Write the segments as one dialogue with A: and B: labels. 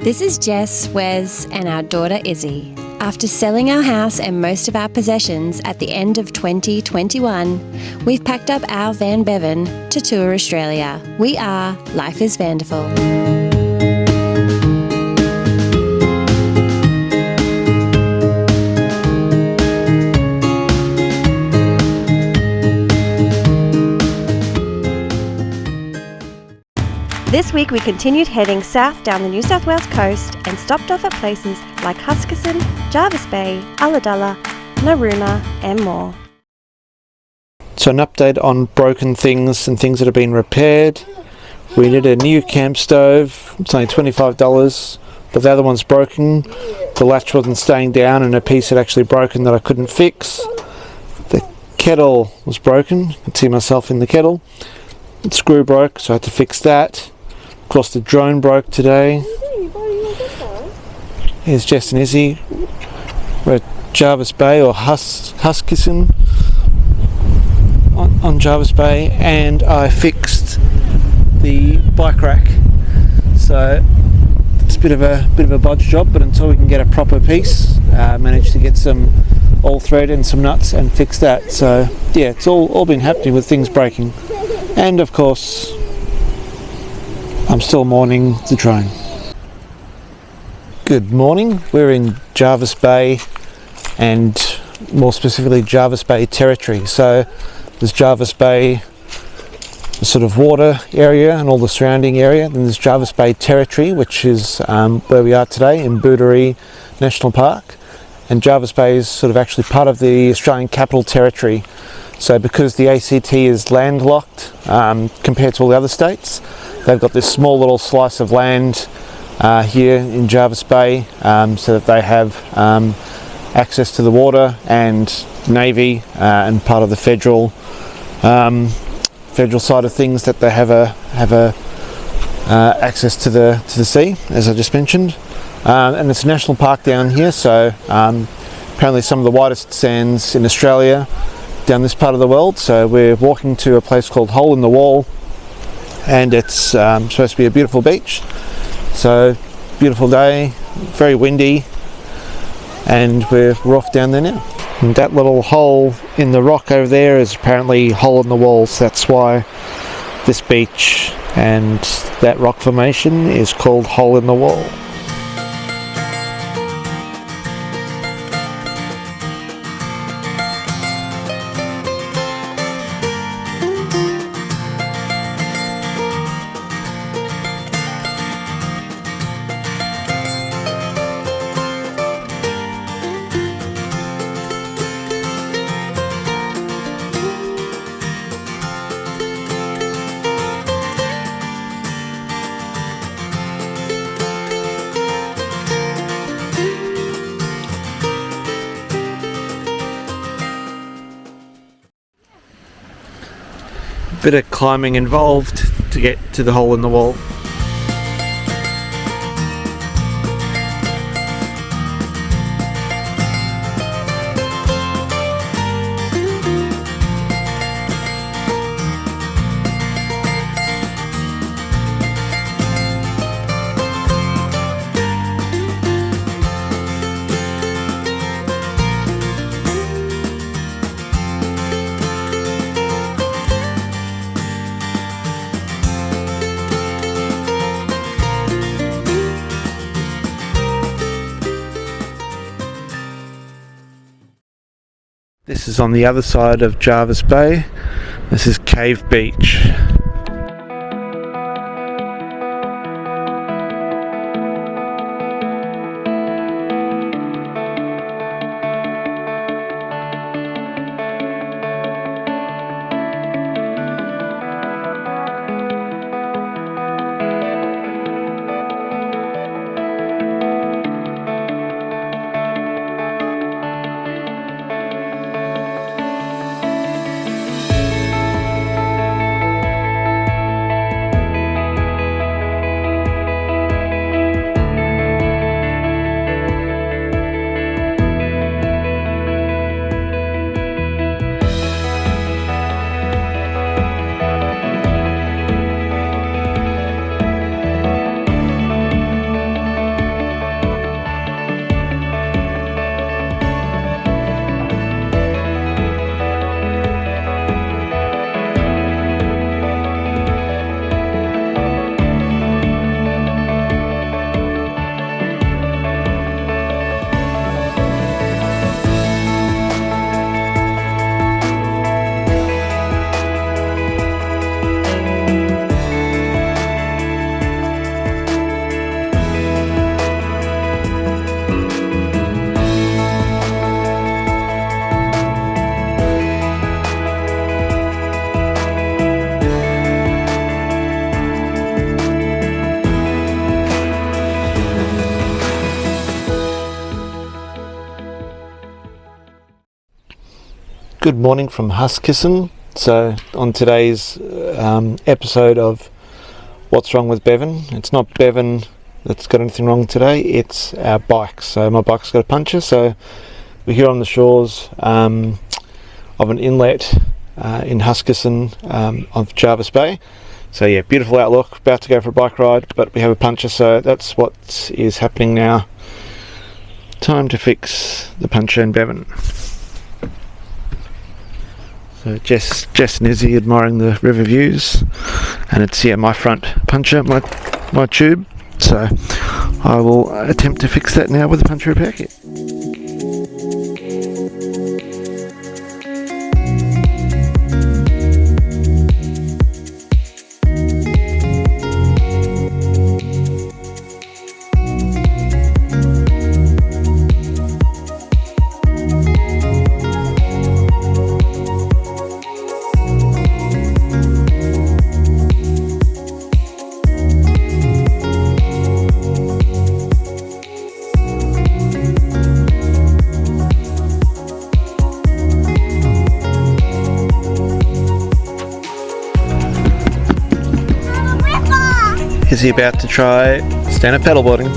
A: This is Jess, Wes and our daughter Izzy. After selling our house and most of our possessions at the end of 2021, we've packed up our van Bevan to tour Australia. We are Life is VANderful. This week we continued heading south down the New South Wales coast and stopped off at places like Huskisson, Jervis Bay, Ulladulla, Narooma and more.
B: So an update on broken things and things that have been repaired. We need a new camp stove. It's only $25, but the other one's broken. The latch wasn't staying down and a piece had actually broken that I couldn't fix. The kettle was broken. You can see myself in the kettle. The screw broke, so I had to fix that. Of course, the drone broke today. Here's Jess and Izzy. We're at Jervis Bay, or Huskisson on Jervis Bay, and I fixed the bike rack. So it's a bit of a bodge job, but until we can get a proper piece, managed to get some all thread and some nuts and fix that. So yeah, it's all been happening with things breaking, and of course I'm still mourning the drone. Good morning. We're in Jervis Bay, and more specifically Jervis Bay territory. So there's Jervis Bay, the sort of water area and all the surrounding area. Then there's Jervis Bay territory, which is where we are today in Booderee National Park. And Jervis Bay is sort of actually part of the Australian Capital Territory. So because the ACT is landlocked compared to all the other states, they've got this small little slice of land here in Jervis Bay, so that they have access to the water and navy and part of the federal side of things, that they have access to the sea, as I just mentioned. And it's a national park down here, so apparently some of the whitest sands in Australia down this part of the world. So we're walking to a place called Hole in the Wall, and it's supposed to be a beautiful beach. So beautiful day, very windy, and we're off down there now. And that little hole in the rock over there is apparently Hole in the Wall, so that's why this beach and that rock formation is called Hole in the Wall. Bit of climbing involved to get to the hole in the wall. This is on the other side of Jervis Bay. This is Cave Beach. Good morning from Huskisson. So on today's episode of What's Wrong with Bevan, it's not Bevan that's got anything wrong today, it's our bikes. So my bike's got a puncture, so we're here on the shores of an inlet in Huskisson of Jervis Bay. So yeah, beautiful outlook, about to go for a bike ride, but we have a puncture, so that's what is happening now. Time to fix the puncture in Bevan. So Jess and Izzy admiring the river views, and it's my front puncture, my tube. So I will attempt to fix that now with a puncture repair kit. Is he about to try stand up paddleboarding?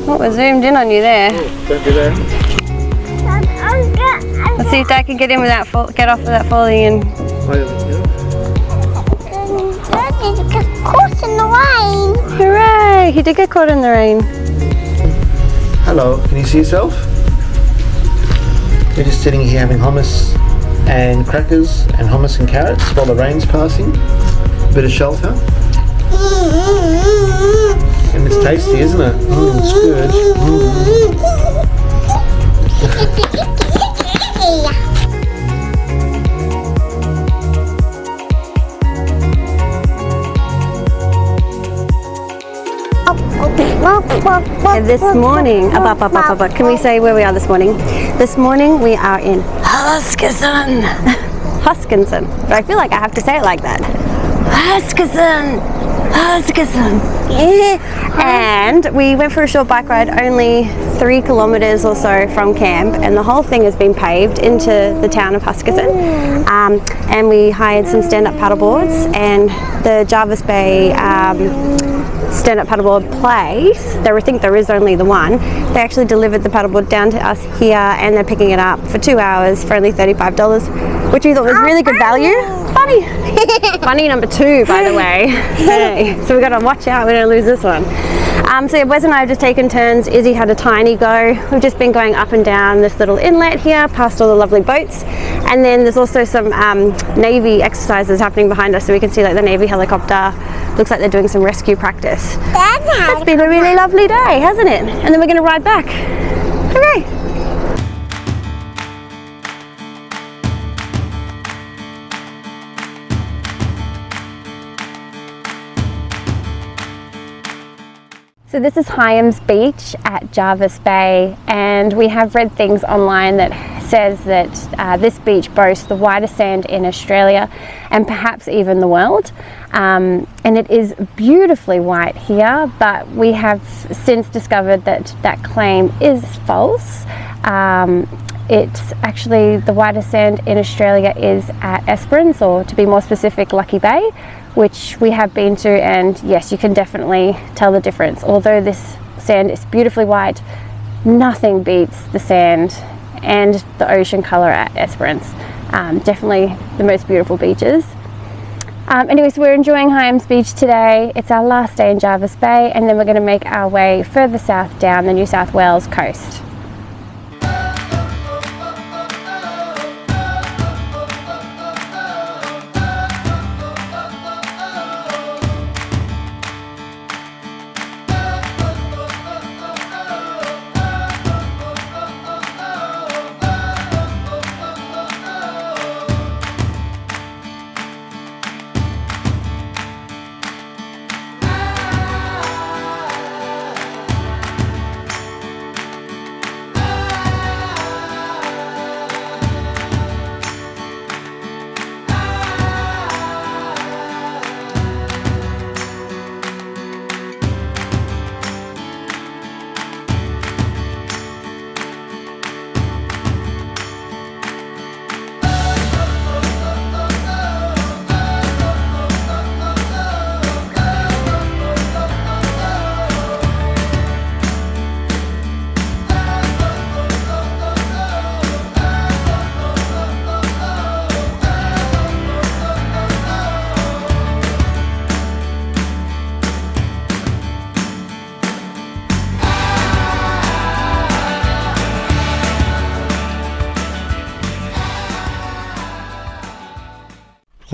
C: Oh, we're zoomed in on you there.
B: Don't do that.
C: Let's see if Dad can get in without get off without falling in.
D: Get caught in the rain.
C: Hooray! He did get caught in the rain.
B: Hello, can you see yourself? We're just sitting here having hummus and crackers and hummus and carrots while the rain's passing. A bit of shelter. And it's tasty, isn't it? It's good.
C: This morning, can we say where we are this morning? This morning we are in Huskisson. Huskisson. But I feel like I have to say it like that. Huskisson. And we went for a short bike ride, only 3 kilometres or so from camp, and the whole thing has been paved into the town of Huskisson. And we hired some stand-up paddleboards, and the Jervis Bay stand-up paddleboard place, I think there is only the one, they actually delivered the paddleboard down to us here, and they're picking it up for 2 hours for only $35, which we thought was really good value. Bunny number 2, by the way. Hey, so we've got to watch out, we don't lose this one. So yeah, Wes and I have just taken turns. Izzy had a tiny go. We've just been going up and down this little inlet here, past all the lovely boats. And then there's also some Navy exercises happening behind us, so we can see like the Navy helicopter. Looks like they're doing some rescue practice. It's been a really lovely day, hasn't it? And then we're going to ride back. Hooray! So this is Hyams Beach at Jervis Bay, and we have read things online that says that this beach boasts the whitest sand in Australia and perhaps even the world. And it is beautifully white here, but we have since discovered that that claim is false. It's actually the whitest sand in Australia is at Esperance, or to be more specific, Lucky Bay, which we have been to, and yes, you can definitely tell the difference. Although this sand is beautifully white, nothing beats the sand and the ocean colour at Esperance. Definitely the most beautiful beaches. Anyways, we're enjoying Hyams Beach today. It's our last day in Jervis Bay, and then we're going to make our way further south down the New South Wales coast.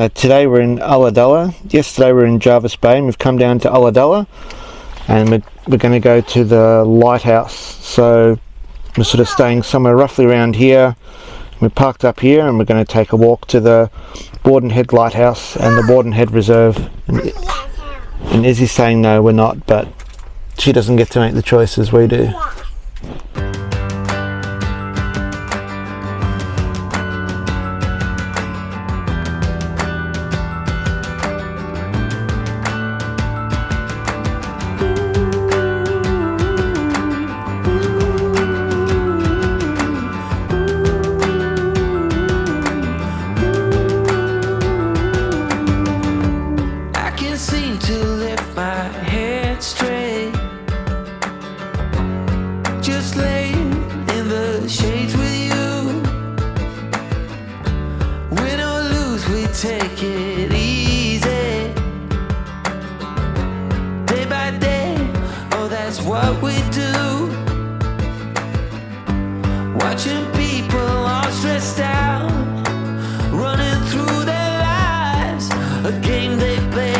B: Today we're in Ulladulla. Yesterday we were in Jervis Bay, and we've come down to Ulladulla, and we're going to go to the Lighthouse. So we're sort of staying somewhere roughly around here. We're parked up here, and we're going to take a walk to the Wardens Head Lighthouse and the Wardens Head Reserve. And Izzy's saying no, we're not, but she doesn't get to make the choices, we do.
E: Take it easy, day by day. Oh, that's what we do. Watching people all stressed out, running through their lives, a game they play,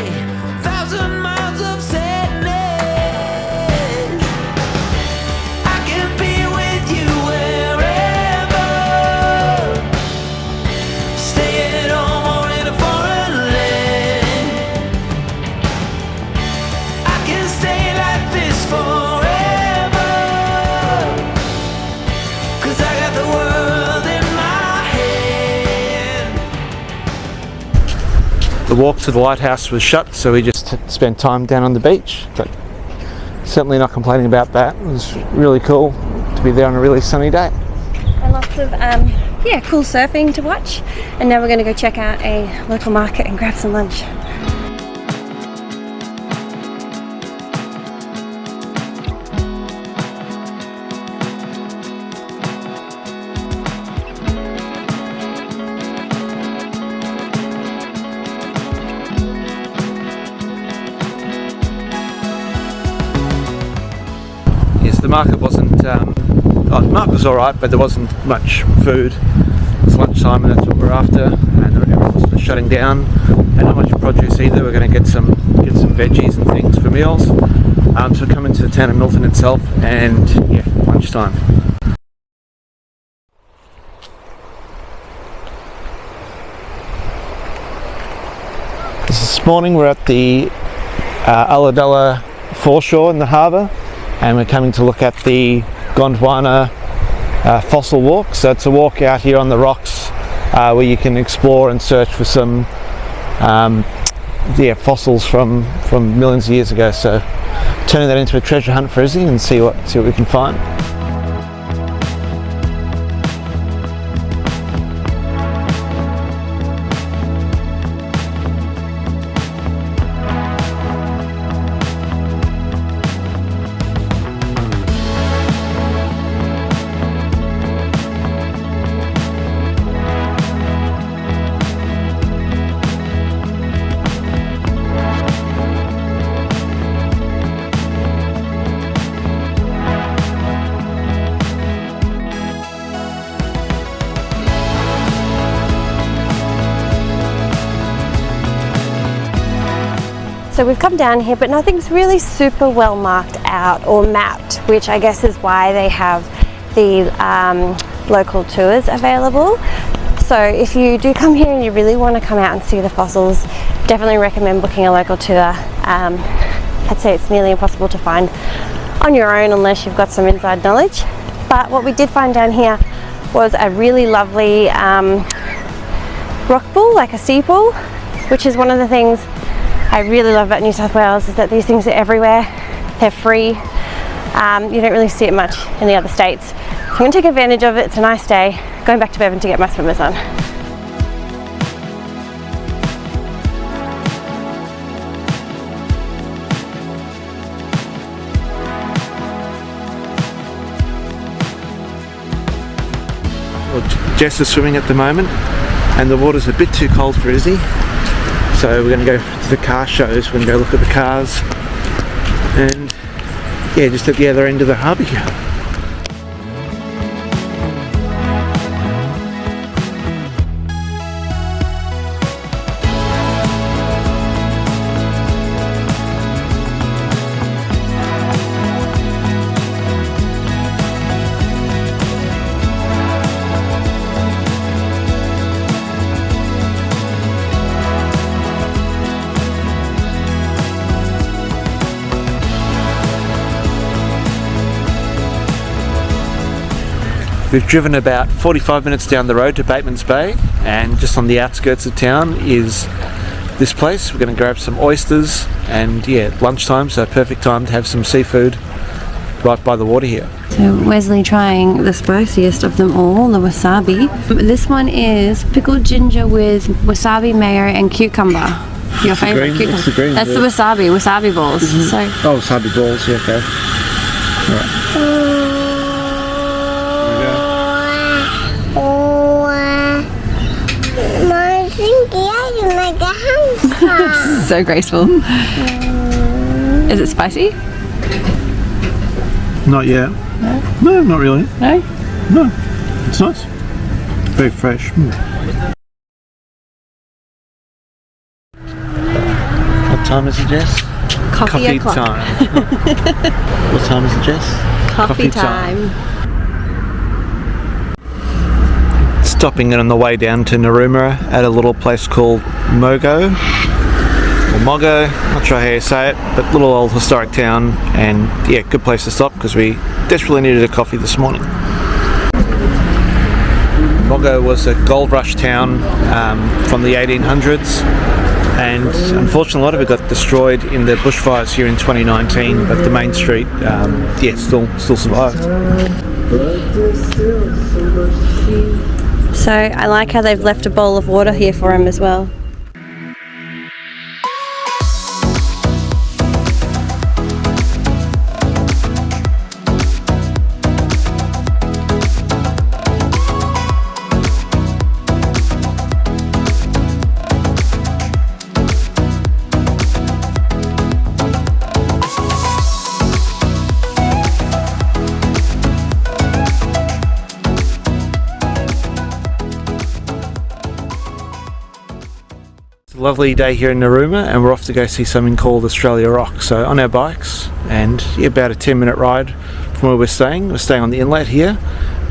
E: 1,000 miles of sadness. I can be with you wherever, stay at home.
B: The walk to the lighthouse was shut, so we just spent time down on the beach, but certainly not complaining about that. It was really cool to be there on a really sunny day.
C: And lots of cool surfing to watch. And now we're going to go check out a local market and grab some lunch.
B: The market wasn't, the market was alright, but there wasn't much food. It's lunchtime and that's what we're after, and everyone was sort of shutting down, and not much produce either. We're going to get some veggies and things for meals. So we're coming to the town of Milton itself, and yeah, lunchtime. This morning we're at the Ulladulla Foreshore in the harbour, and we're coming to look at the Gondwana fossil walk. So it's a walk out here on the rocks where you can explore and search for some fossils from millions of years ago. So turning that into a treasure hunt for Izzy and see what we can find.
C: So we've come down here, but nothing's really super well marked out or mapped, which I guess is why they have the local tours available. So if you do come here and you really want to come out and see the fossils, definitely recommend booking a local tour. I'd say it's nearly impossible to find on your own unless you've got some inside knowledge. But what we did find down here was a really lovely rock bull, like a sea bull, which is one of the things I really love about New South Wales, is that these things are everywhere. They're free. You don't really see it much in the other states. So I'm going to take advantage of it. It's a nice day. Going back to Bevan to get my swimmers on.
B: Well, Jess is swimming at the moment, and the water's a bit too cold for Izzy. So we're going to go to the car shows. We're going to go look at the cars, and yeah, just at the other end of the harbour here. We've driven about 45 minutes down the road to Batemans Bay, and just on the outskirts of town is this place. We're going to grab some oysters, and yeah, lunchtime, so perfect time to have some seafood right by the water here.
A: So Wesley trying the spiciest of them all, the wasabi. This one is pickled ginger with wasabi, mayo and cucumber. Your favourite cucumber?
B: What's the green?
A: That's the wasabi balls. So
B: Oh, wasabi balls, yeah, okay. Alright.
D: Like a hamster.
A: so graceful. Is it spicy?
B: Not yet. No, not really.
A: No?
B: No, it's nice. Very fresh. What time is it, Jess?
A: Coffee o'clock.
B: time. What time is it, Jess?
A: Coffee time.
B: Stopping on the way down to Narooma at a little place called Mogo, or Mogo, not sure how you say it, but little old historic town, and yeah, good place to stop because we desperately needed a coffee this morning. Mogo was a gold rush town from the 1800s, and unfortunately a lot of it got destroyed in the bushfires here in 2019, but the main street still survived.
A: So I like how they've left a bowl of water here for him as well.
B: Lovely day here in Narooma, and we're off to go see something called Australia Rock. So on our bikes, and yeah, about a 10-minute ride from where we're staying. We're staying on the inlet here,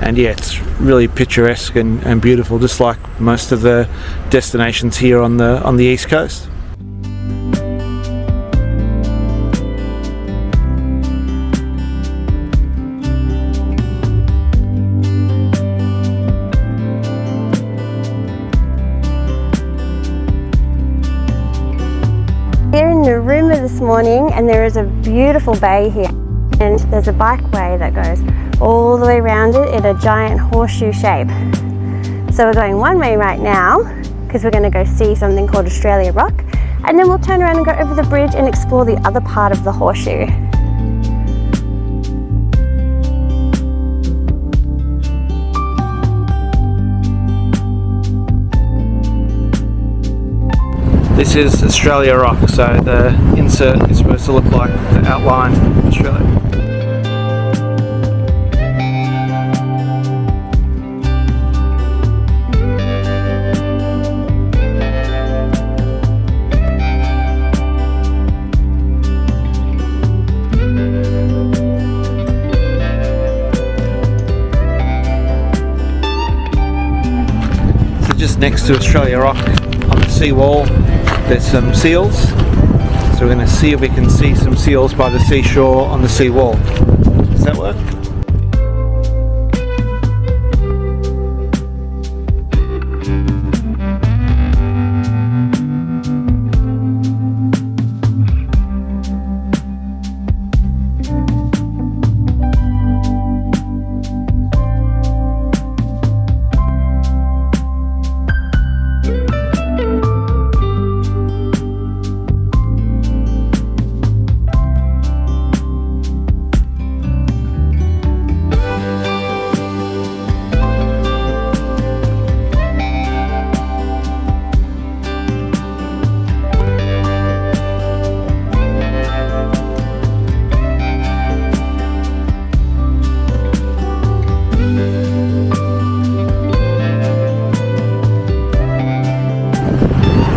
B: and yeah, it's really picturesque and beautiful, just like most of the destinations here on the east coast.
C: Here in Narooma this morning, and there is a beautiful bay here, and there's a bikeway that goes all the way around it in a giant horseshoe shape. So we're going one way right now because we're going to go see something called Australia Rock, and then we'll turn around and go over the bridge and explore the other part of the horseshoe.
B: This is Australia Rock, so the insert is supposed to look like the outline of Australia. So just next to Australia Rock on the seawall, there's some seals, so we're going to see if we can see some seals by the seashore on the seawall. Does that work?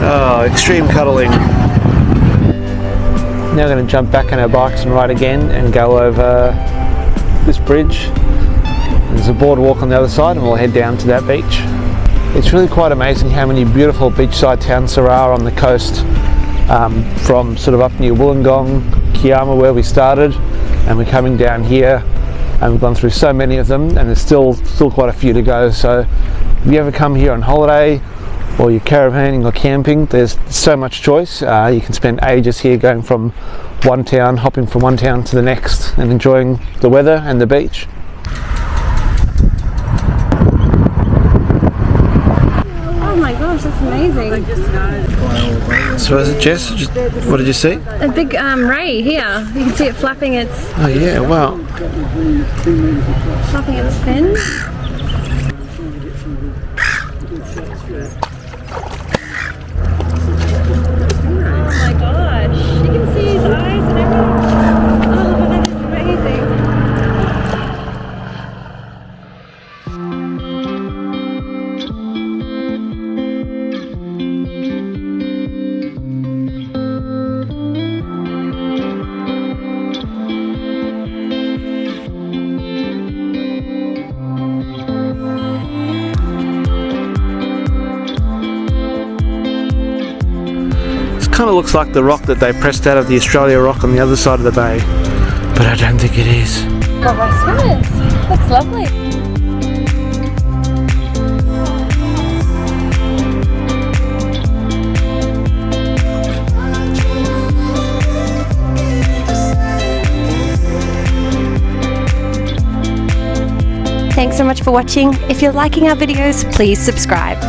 B: Oh, extreme cuddling. Now we're going to jump back on our bikes and ride again and go over this bridge. There's a boardwalk on the other side, and we'll head down to that beach. It's really quite amazing how many beautiful beachside towns there are on the coast, from sort of up near Wollongong, Kiama where we started, and we're coming down here and we've gone through so many of them, and there's still quite a few to go. So if you ever come here on holiday, or you're caravanning or camping, there's so much choice. You can spend ages here going from one town, hopping from one town to the next, and enjoying the weather and the beach.
C: Oh my gosh, that's amazing.
B: So is it, Jess? What did you see?
C: A big ray here. You can see it flapping its
B: Oh yeah, wow.
C: flapping its fin. Oh my gosh. You can see his eyes and everything. Oh, that is amazing.
B: Kind of looks like the rock that they pressed out of the Australia rock on the other side of the bay, but I don't think it is.
C: Oh, my swimmers. Looks lovely.
A: Thanks so much for watching. If you're liking our videos, please subscribe.